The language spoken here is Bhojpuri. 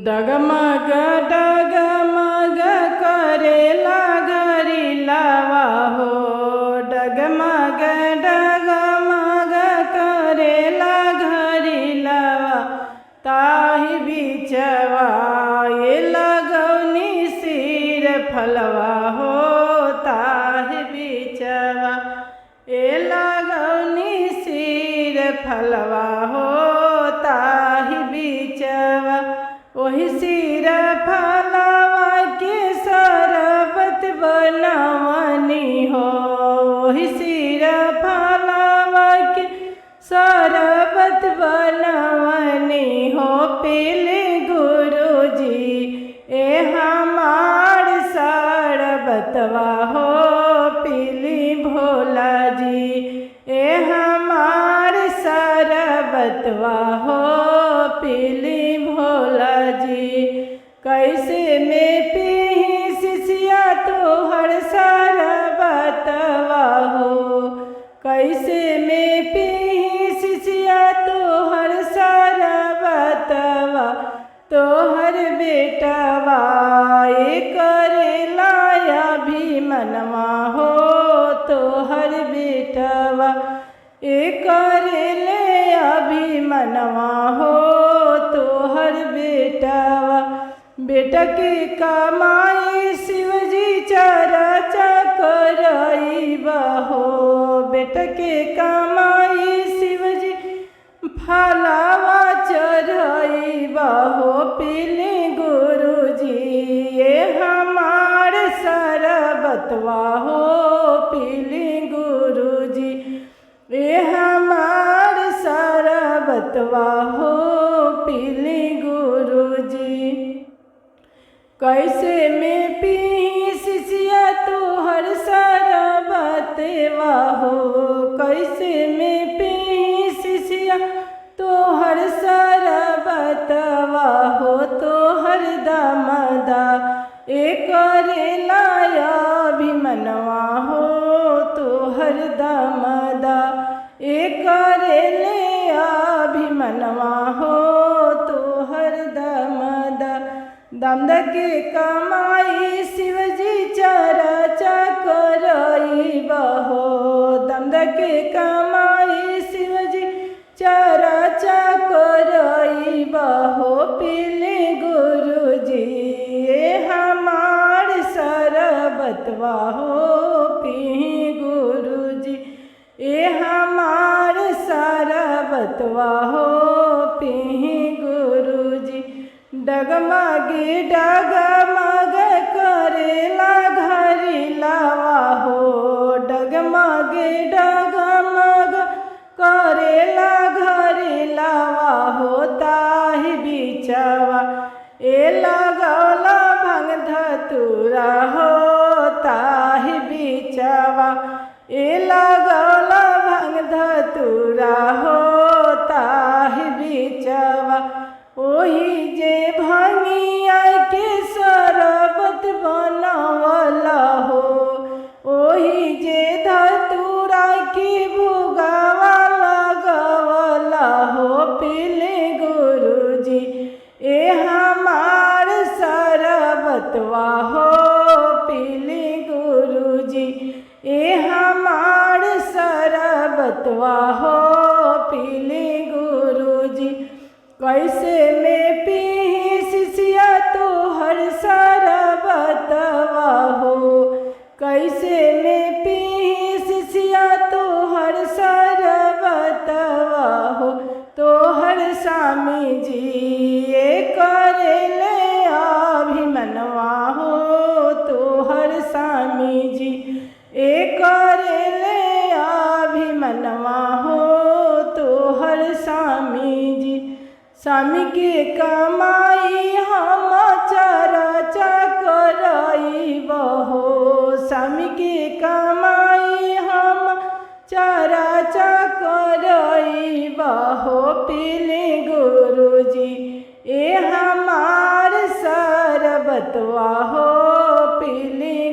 डगमग डगमग करेला घरी लावा हो। डगमग डगमग करेला घरी लावा ताहि बिचवा ये लगौनी सिर फलवा हो। ताहि बिचवा ये लगौनी सिर फलवा हो। ताहि बिचवा ओहि सिर फलवा के शरबत बनवनी हो। ओहि सिर फलवा के शरबत बनवनी हो। पीले गुरुजी ए हमार शरबतवा हो। पीली भोला जी ए हमार शरबतवा हो। पीली भोला जी कैसे में पी शिष्या तोहर शरबतवा हो। कैसे में पी शिष्या तोहर शरबतवा तोहर बेटवा ए करेला अभिमनवा हो। तोहर बेटवा ए करेले अभिमनवा हो। तोहर बेटवा बेटा के कमाई शिवजी चर्चा करइबा हो। बेटा के कमाई शिवजी फलवा चढ़इबा हो। पीले गुरुजी ये हमार शरबतवा हो। पीले गुरुजी ये हमार शरबतवा हो। पीले गुरुजी कैसे में पी शिष्या तोहर शरबतवा हो। कैसे में पी शिष्या तोहर शरबतवा हो। तोहर दमदा ए करेला अभिमनवा हो। तोहर दमदा ए करेले अभिमनवा हो। तोहर दमदा दमद के कमाई शिवजी चर्चा करइबा हो। दमद के कमाई शिवजी चर्चा करइबा हो। पीले गुरुजी ये हमार शरबतवा हो। पी गुरुजी ये हमार शरबतवा हो। पी गुरुजी डगमगे डगमग करेला घरी लावा हो। डगमगे डगमग करेला घरी लावा हो। ताहि बिचवा ए लगौला भंग धतूरा हो। ताहि बिचवा ए लगौला भंग धतूरा हो। ताहि बिचवा ओही जे भंगिया के शरबत बनवला हो। ओही जे धतूरा की भुगवा लगवला हो। पीले गुरुजी ए हमार शरबतवा हो। पीले गुरुजी ए हमार शरबतवा हो। पीले गुरुजी कैसे में पी शिष्या तोहर शरबतवा हो। कैसे में पी शिष्या तोहर शरबतवा हो। तोहर स्वामी जी ये करेले अभिमनवा हो। तोहर स्वामी जी ए करेले अभिमनवा हो। तोहर स्वामी जी स्वामी के कमाई हम चर्चा करइबा हो। स्वामी के कमाई हम चर्चा करइबा हो। पीले गुरुजी ए हमार शरबतवा हो। पीले